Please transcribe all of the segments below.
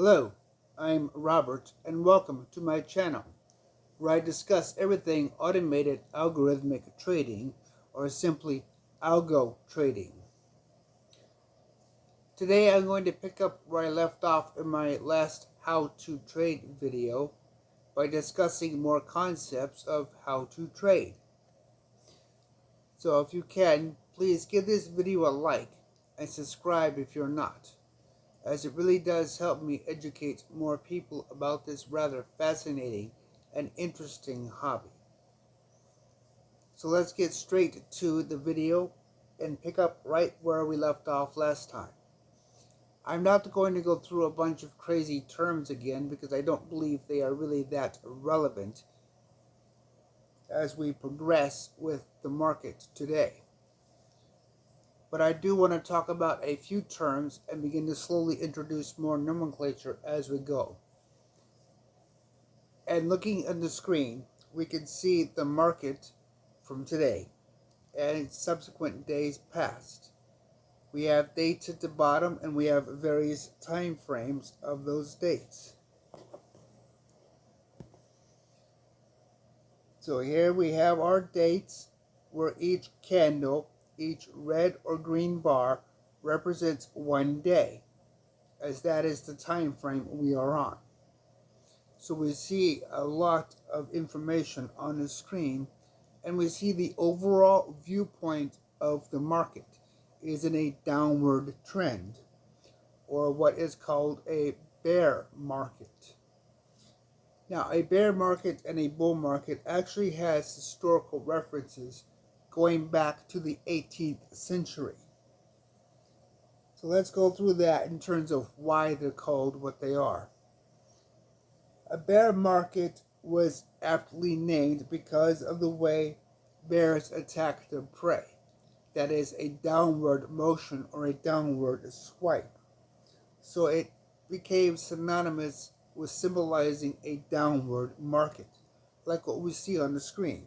Hello, I'm Robert, and welcome to my channel, where I discuss everything automated algorithmic trading, or simply algo trading. Today I'm going to pick up where I left off in my last how to trade video by discussing more concepts of how to trade. So if you can, please give this video a like and subscribe if you're not, as it really does help me educate more people about this rather fascinating and interesting hobby. So let's get straight to the video and pick up right where we left off last time. I'm not going to go through a bunch of crazy terms again because I don't believe they are really that relevant as we progress with the market today. But I do want to talk about a few terms and begin to slowly introduce more nomenclature as we go. And looking at the screen, we can see the market from today and subsequent days past. We have dates at the bottom and we have various time frames of those dates. So here we have our dates where each candle, each red or green bar represents one day, as that is the time frame we are on. So we see a lot of information on the screen, and we see the overall viewpoint of the market is in a downward trend, or what is called a bear market. Now, a bear market and a bull market actually has historical references going back to the 18th century. So let's go through that in terms of why they're called what they are. A bear market was aptly named because of the way bears attack their prey. That is a downward motion or a downward swipe. So it became synonymous with symbolizing a downward market, like what we see on the screen.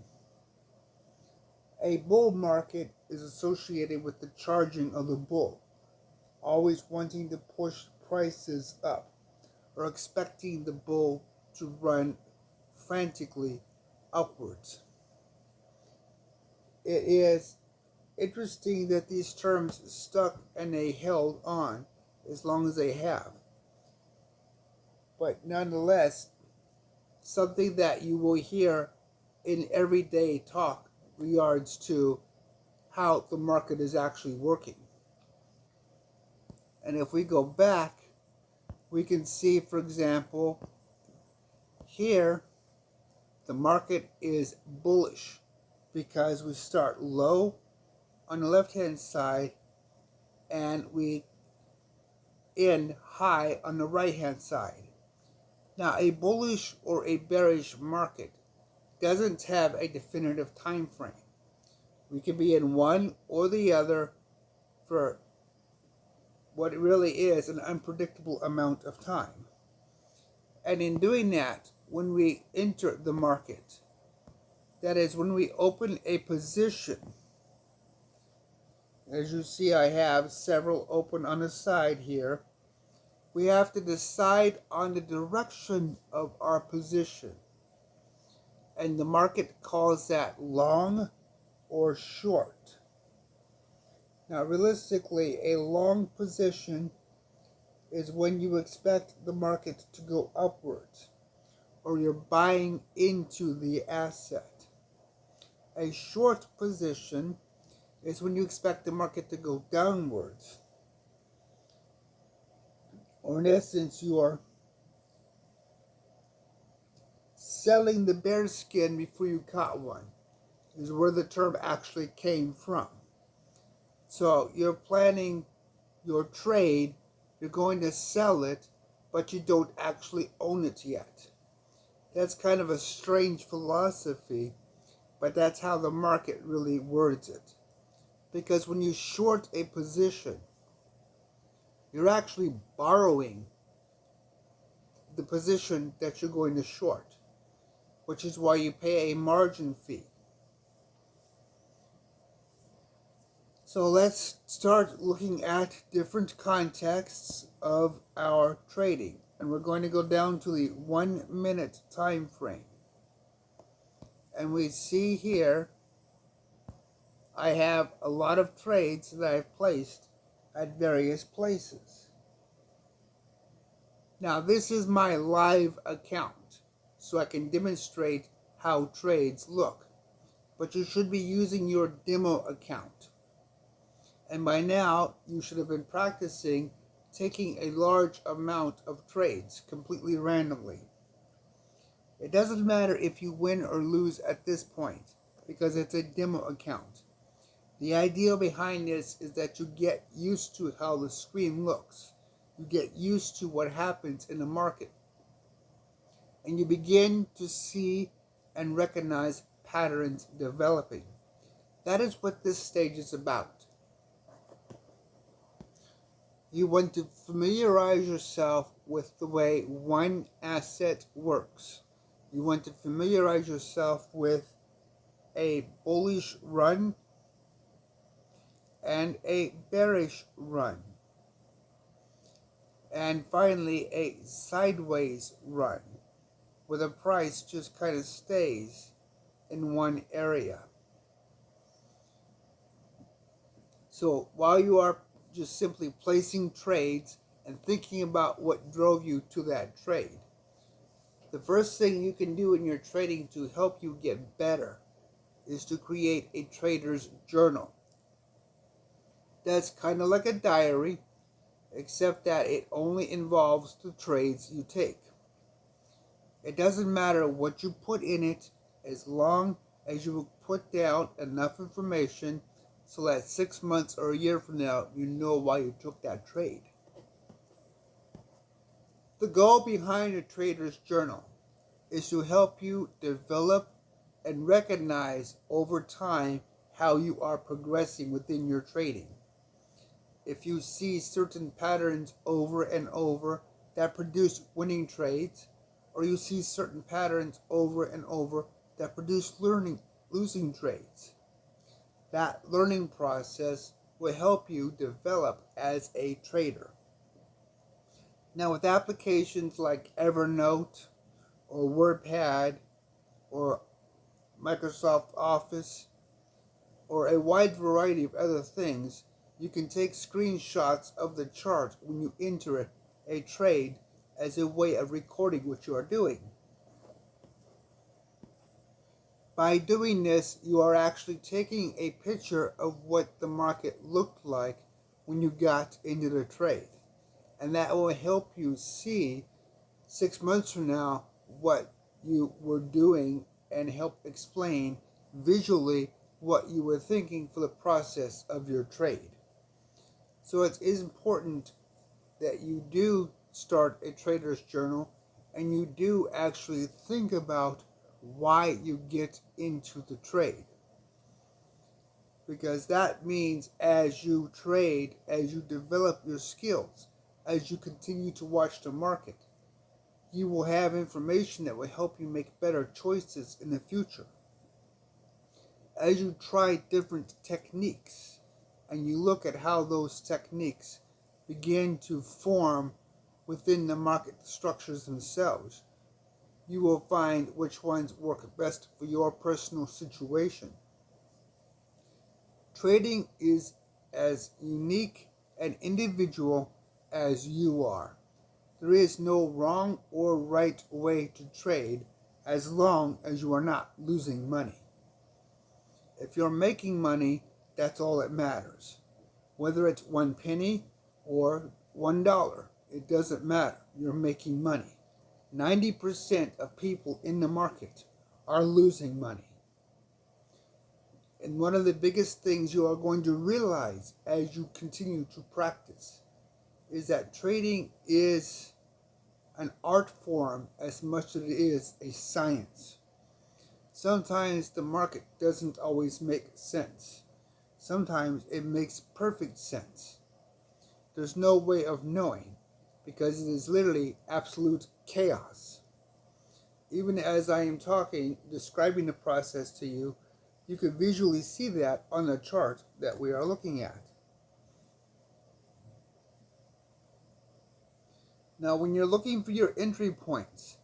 A bull market is associated with the charging of the bull, always wanting to push prices up, or expecting the bull to run frantically upwards. It is interesting that these terms stuck and they held on as long as they have. But nonetheless, something that you will hear in everyday talk regards to how the market is actually working. And if we go back, we can see, for example, here the market is bullish because we start low on the left hand side and we end high on the right hand side. Now, a bullish or a bearish market doesn't have a definitive time frame. We can be in one or the other for what it really is an unpredictable amount of time. And in doing that, when we enter the market, that is, when we open a position, as you see I have several open on the side here, we have to decide on the direction of our position. And the market calls that long or short. Now, realistically, a long position is when you expect the market to go upwards, or you're buying into the asset. A short position is when you expect the market to go downwards, or in essence, you are selling the bear skin before you caught one, is where the term actually came from. So you're planning your trade, you're going to sell it, but you don't actually own it yet. That's kind of a strange philosophy, but that's how the market really words it. Because when you short a position, you're actually borrowing the position that you're going to short, which is why you pay a margin fee. So let's start looking at different contexts of our trading. and we're going to go down to the 1 minute time frame. And we see here I have a lot of trades that I've placed at various places. Now this is my live account, so I can demonstrate how trades look. But you should be using your demo account. And by now, you should have been practicing taking a large amount of trades completely randomly. It doesn't matter if you win or lose at this point, because it's a demo account. The idea behind this is that you get used to how the screen looks. You get used to what happens in the market. And you begin to see and recognize patterns developing. That is what this stage is about. You want to familiarize yourself with the way one asset works. You want to familiarize yourself with a bullish run and a bearish run. And finally, a sideways run, where the price just kind of stays in one area. So while you are just simply placing trades and thinking about what drove you to that trade, the first thing you can do in your trading to help you get better is to create a trader's journal. That's kind of like a diary, except that it only involves the trades you take. It doesn't matter what you put in it, as long as you put down enough information so that 6 months or a year from now, you know why you took that trade. The goal behind a trader's journal is to help you develop and recognize over time how you are progressing within your trading. If you see certain patterns over and over that produce winning trades, or you see certain patterns over and over that produce losing trades, that learning process will help you develop as a trader. Now with applications like Evernote or WordPad or Microsoft Office or a wide variety of other things, you can take screenshots of the chart when you enter a trade as a way of recording what you are doing. By doing this, you are actually taking a picture of what the market looked like when you got into the trade. And that will help you see 6 months from now what you were doing and help explain visually what you were thinking for the process of your trade. So it is important that you do start a trader's journal and you do actually think about why you get into the trade. Because that means as you trade, as you develop your skills, as you continue to watch the market, you will have information that will help you make better choices in the future. As you try different techniques and you look at how those techniques begin to form within the market structures themselves, you will find which ones work best for your personal situation. Trading is as unique and individual as you are. There is no wrong or right way to trade as long as you are not losing money. If you're making money, that's all that matters. Whether it's 1 penny or $1, it doesn't matter. You're making money. 90% of people in the market are losing money. And one of the biggest things you are going to realize as you continue to practice is that trading is an art form as much as it is a science. Sometimes the market doesn't always make sense. Sometimes it makes perfect sense. There's no way of knowing because it is literally absolute chaos. Even as I am talking, describing the process to you, you can visually see that on the chart that we are looking at. Now, when you're looking for your entry points,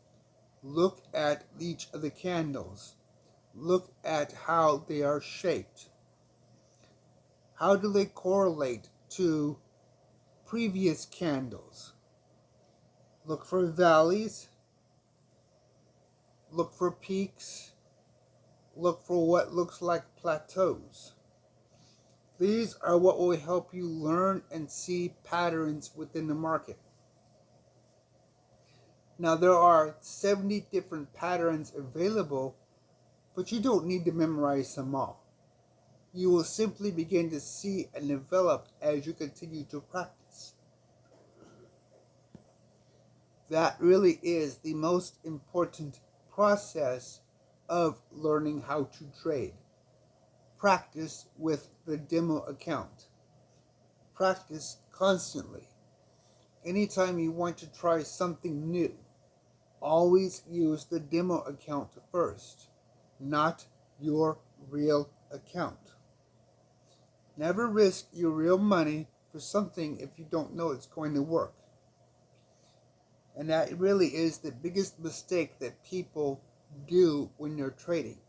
look at each of the candles. Look at how they are shaped. How do they correlate to previous candles? Look for valleys. Look for peaks. Look for what looks like plateaus. These are what will help you learn and see patterns within the market. Now, there are 70 different patterns available, but you don't need to memorize them all. You will simply begin to see and develop as you continue to practice. That really is the most important process of learning how to trade. Practice with the demo account. Practice constantly. Anytime you want to try something new, always use the demo account first, not your real account. Never risk your real money for something if you don't know it's going to work. And that really is the biggest mistake that people do when they're trading,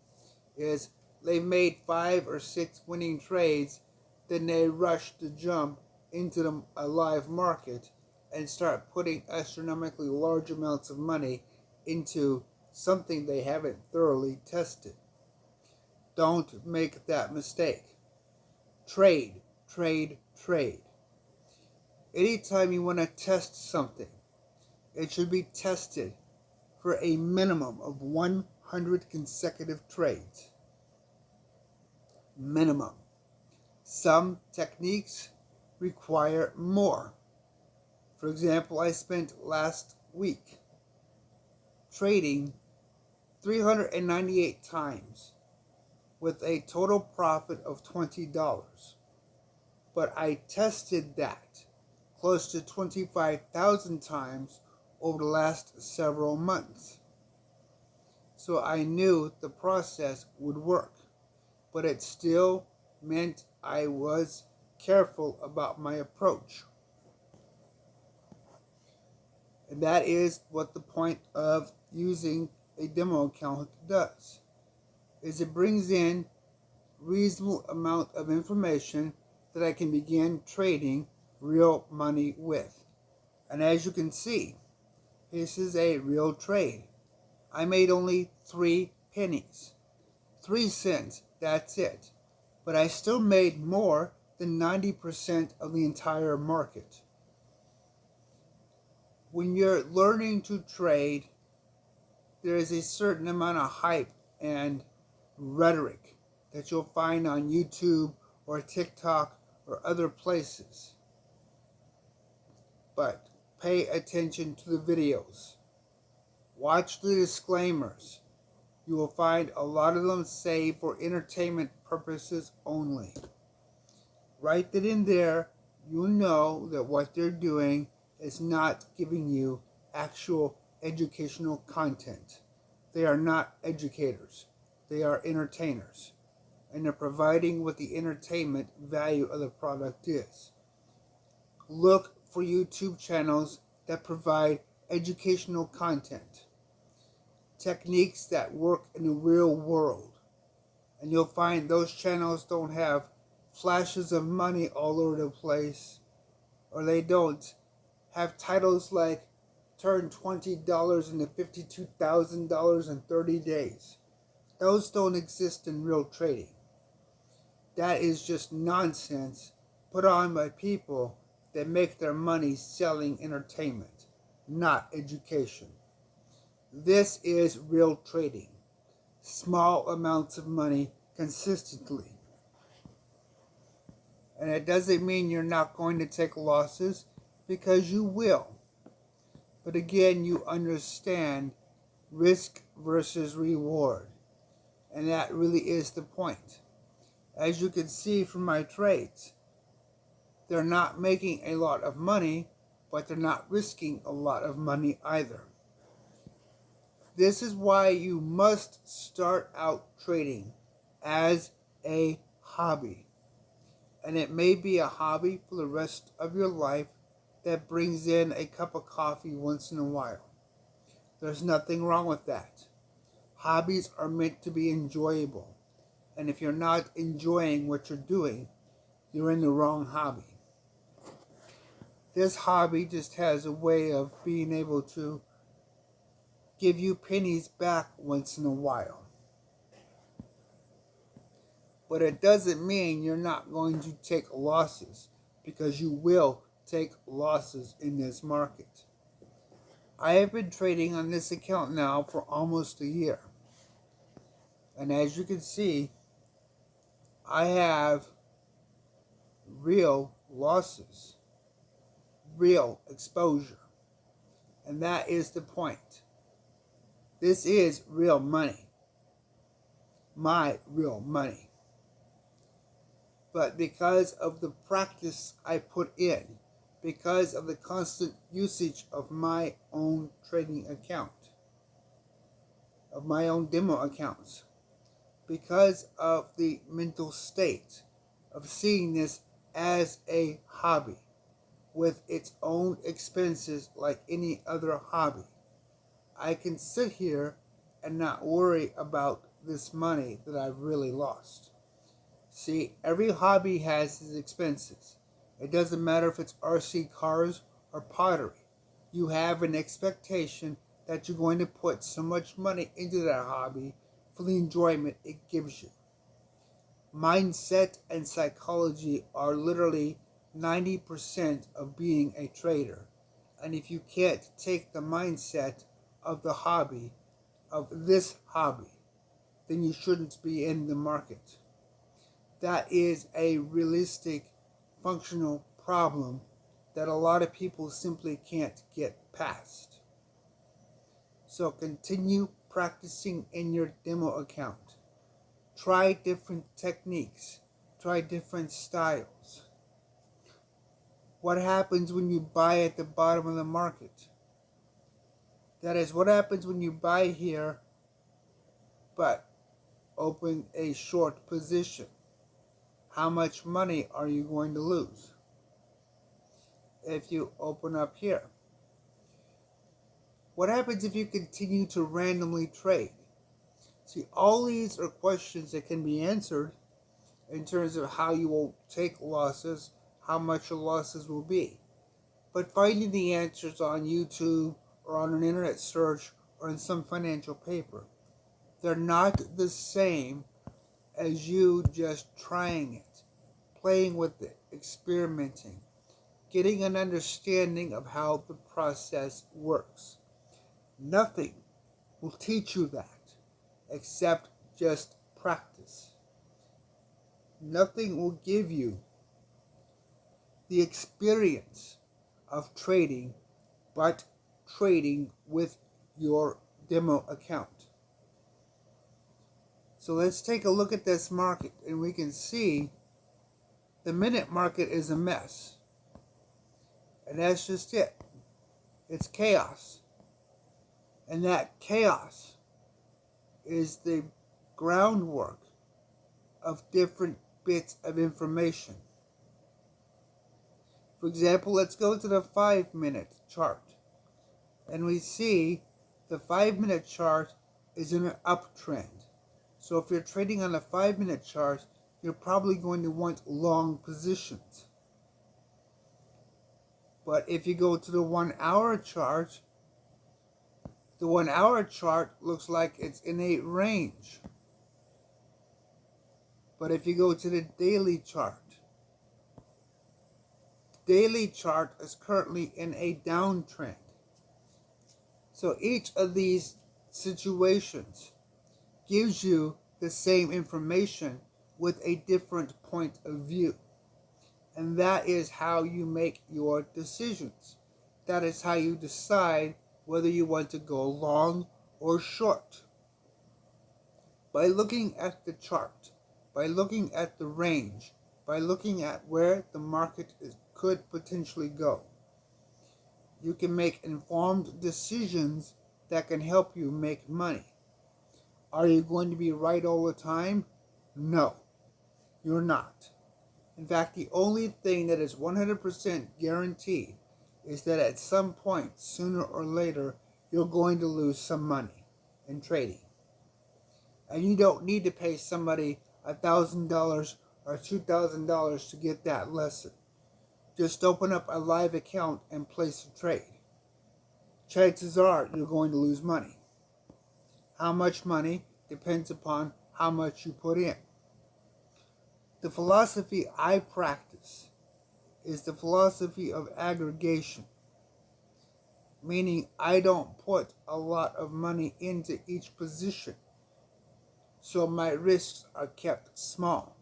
is they've made 5 or 6 winning trades, then they rush to jump into a live market and start putting astronomically large amounts of money into something they haven't thoroughly tested. Don't make that mistake. Trade, trade, trade. Anytime you want to test something, it should be tested for a minimum of 100 consecutive trades. Minimum. Some techniques require more. For example, I spent last week trading 398 times with a total profit of $20. But I tested that close to 25,000 times over the last several months. So I knew the process would work, but it still meant I was careful about my approach. And that is what the point of using a demo account does, is it brings in reasonable amount of information that I can begin trading real money with. And as you can see, this is a real trade. I made only 3 pennies. 3 cents, that's it. But I still made more than 90% of the entire market. When you're learning to trade, there is a certain amount of hype and rhetoric that you'll find on YouTube or TikTok or other places. But pay attention to the videos. Watch the disclaimers. You will find a lot of them say for entertainment purposes only. Write that in there. You know that what they're doing is not giving you actual educational content. They are not educators. They are entertainers. And they're providing what the entertainment value of the product is. Look for YouTube channels that provide educational content. Techniques that work in the real world. And you'll find those channels don't have flashes of money all over the place, or they don't have titles like turn $20 into $52,000 in 30 days. Those don't exist in real trading. That is just nonsense put on by people that make their money selling entertainment, not education. This is real trading. Small amounts of money consistently. And it doesn't mean you're not going to take losses, because you will. But again, you understand risk versus reward. And that really is the point. As you can see from my trades, they're not making a lot of money, but they're not risking a lot of money either. This is why you must start out trading as a hobby. And it may be a hobby for the rest of your life, that brings in a cup of coffee once in a while. There's nothing wrong with that. Hobbies are meant to be enjoyable. And if you're not enjoying what you're doing, you're in the wrong hobby. This hobby just has a way of being able to give you pennies back once in a while. But it doesn't mean you're not going to take losses, because you will take losses in this market. I have been trading on this account now for almost a year. And as you can see, I have real losses, real exposure. And that is the point. This is real money. My real money. But because of the practice I put in, because of the constant usage of my own trading account, of my own demo accounts, because of the mental state of seeing this as a hobby with its own expenses like any other hobby, I can sit here and not worry about this money that I've really lost. See, every hobby has its expenses. It doesn't matter if it's RC cars or pottery. You have an expectation that you're going to put so much money into that hobby for the enjoyment it gives you. Mindset and psychology are literally 90% of being a trader. And if you can't take the mindset of the hobby, of this hobby, then you shouldn't be in the market. That is a realistic, functional problem that a lot of people simply can't get past. So continue practicing in your demo account. Try different techniques. Try different styles. What happens when you buy at the bottom of the market? That is, what happens when you buy here but open a short position? How much money are you going to lose if you open up here? What happens if you continue to randomly trade? See, all these are questions that can be answered in terms of how you will take losses, how much your losses will be. But finding the answers on YouTube or on an internet search or in some financial paper, they're not the same as you just trying it, playing with it, experimenting, getting an understanding of how the process works. Nothing will teach you that except just practice. Nothing will give you the experience of trading but trading with your demo account. So let's take a look at this market, and we can see the minute market is a mess. And that's just it. It's chaos. And that chaos is the groundwork of different bits of information. For example, let's go to the 5-minute chart. And we see the 5-minute chart is in an uptrend. So if you're trading on the 5-minute chart, you're probably going to want long positions. But if you go to the 1-hour chart, the 1-hour chart looks like it's in a range. But if you go to the daily chart, the daily chart is currently in a downtrend. So each of these situations gives you the same information with a different point of view. And that is how you make your decisions. That is how you decide whether you want to go long or short. By looking at the chart, by looking at the range, by looking at where the market could potentially go, you can make informed decisions that can help you make money. Are you going to be right all the time? No, you're not. In fact, the only thing that is 100% guaranteed is that at some point, sooner or later, you're going to lose some money in trading. And you don't need to pay somebody $1,000 or $2,000 to get that lesson. Just open up a live account and place a trade. Chances are you're going to lose money. How much money depends upon how much you put in. The philosophy I practice is the philosophy of aggregation, meaning I don't put a lot of money into each position, so my risks are kept small.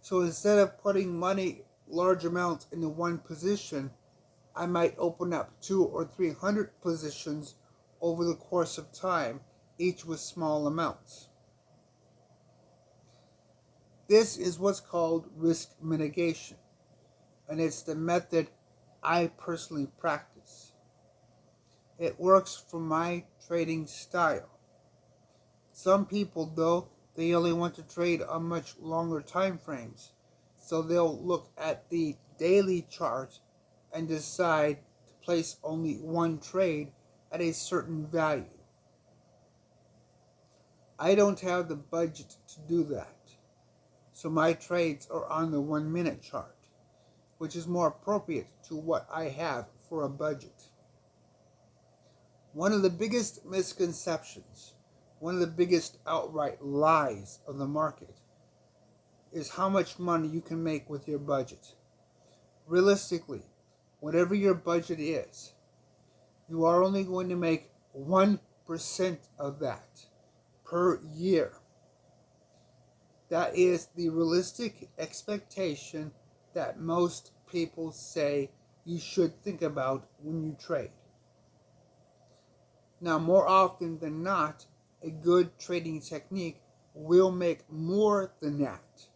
So instead of putting money, large amounts into one position, I might open up 200 or 300 positions over the course of time, each with small amounts. This is what's called risk mitigation, and it's the method I personally practice. It works for my trading style. Some people, though, they only want to trade on much longer time frames, so they'll look at the daily chart and decide to place only one trade at a certain value. I don't have the budget to do that, so my trades are on the 1-minute chart, which is more appropriate to what I have for a budget. One of the biggest misconceptions, one of the biggest outright lies of the market is how much money you can make with your budget. Realistically, whatever your budget is, you are only going to make 1% of that per year. That is the realistic expectation that most people say you should think about when you trade. Now, more often than not, a good trading technique will make more than that.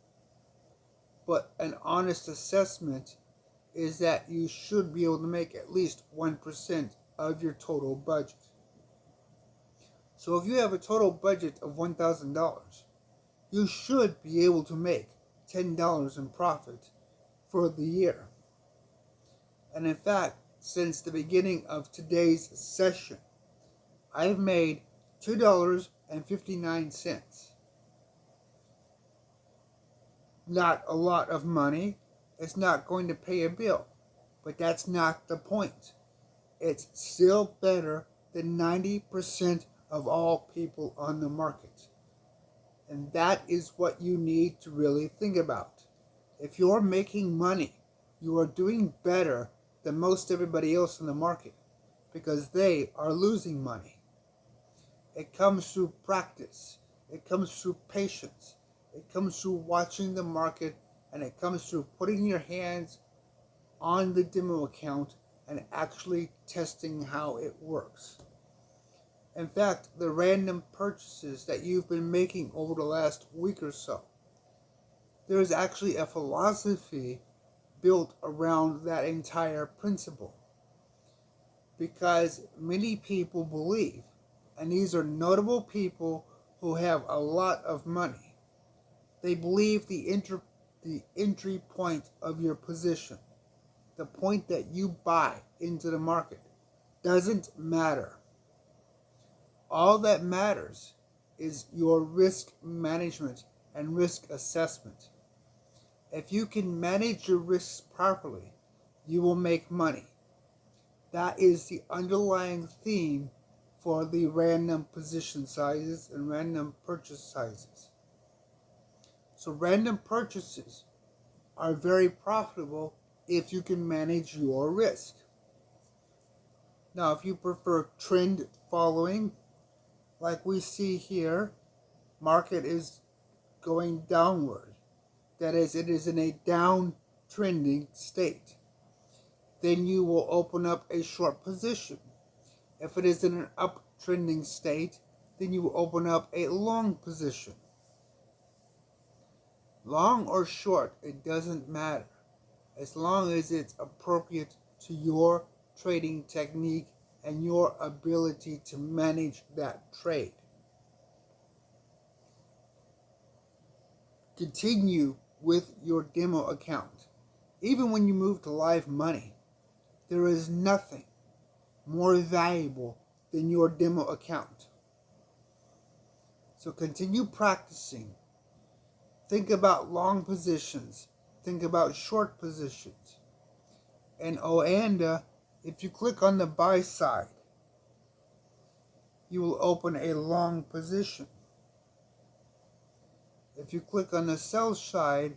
But an honest assessment is that you should be able to make at least 1% of your total budget. So if you have a total budget of $1,000, you should be able to make $10 in profit for the year. And in fact, since the beginning of today's session, I've made $2.59. Not a lot of money. It's not going to pay a bill. But that's not the point. It's still better than 90% of all people on the market. And that is what you need to really think about. If you're making money, you are doing better than most everybody else in the market because they are losing money. It comes through practice. It comes through patience. It comes through watching the market, and it comes through putting your hands on the demo account and actually testing how it works. In fact, the random purchases that you've been making over the last week or so, there is actually a philosophy built around that entire principle. Because many people believe, and these are notable people who have a lot of money, they believe the entry point of your position, the point that you buy into the market, doesn't matter. All that matters is your risk management and risk assessment. If you can manage your risks properly, you will make money. That is the underlying theme for the random position sizes and random purchase sizes. So random purchases are very profitable if you can manage your risk. Now, if you prefer trend following, like we see here, market is going downward. That is, it is in a downtrending state. Then you will open up a short position. If it is in an uptrending state, then you will open up a long position. Long or short, it doesn't matter, as long as it's appropriate to your trading technique and your ability to manage that trade. Continue with your demo account. Even when you move to live money, There is nothing more valuable than your demo account. So continue practicing. Think about long positions. Think about short positions. And if you click on the buy side, you will open a long position. If you click on the sell side,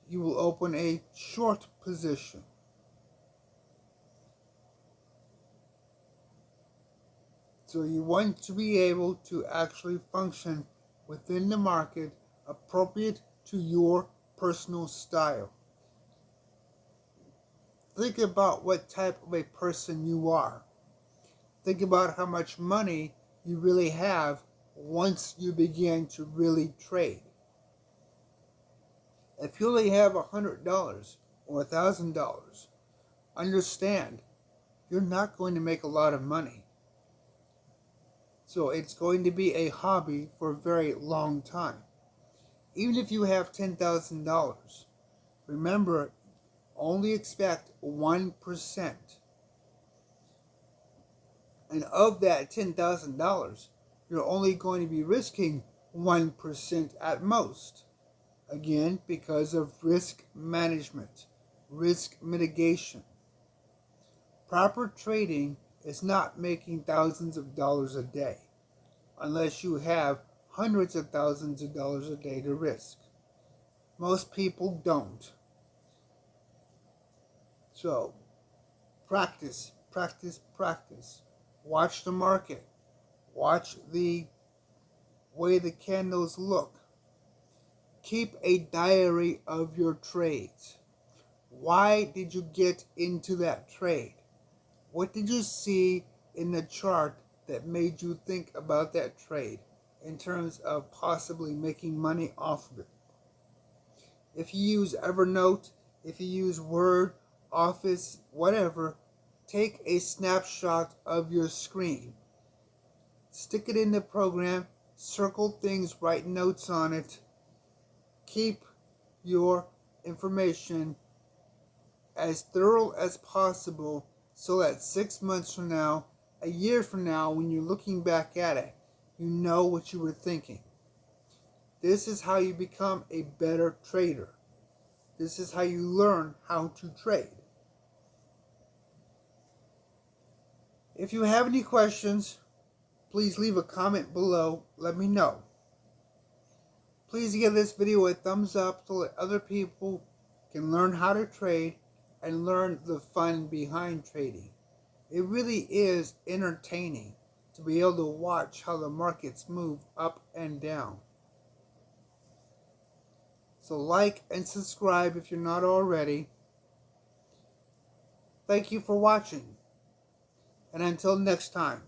you will open a short position. So you want to be able to actually function within the market appropriate to your personal style. Think about what type of a person you are. Think about how much money you really have once you begin to really trade. If you only have $100 or $1,000, understand you're not going to make a lot of money. So it's going to be a hobby for a very long time. Even if you have $10,000, remember, only expect 1%. And of that $10,000, you're only going to be risking 1% at most. Again, because of risk management, risk mitigation. Proper trading is not making thousands of dollars a day, unless you have hundreds of thousands of dollars a day to risk. Most people don't. So, practice, practice, practice. Watch the market. Watch the way the candles look. Keep a diary of your trades. Why did you get into that trade? What did you see in the chart that made you think about that trade in terms of possibly making money off of it? If you use Evernote, if you use Word, Office, whatever, take a snapshot of your screen. Stick it in the program, circle things, write notes on it. Keep your information as thorough as possible so that 6 months from now, a year from now, when you're looking back at it, you know what you were thinking. This is how you become a better trader. This is how you learn how to trade. If you have any questions, please leave a comment below. Let me know. Please give this video a thumbs up so that other people can learn how to trade and learn the fun behind trading. It really is entertaining to be able to watch how the markets move up and down. So like and subscribe if you're not already. Thank you for watching. And until next time.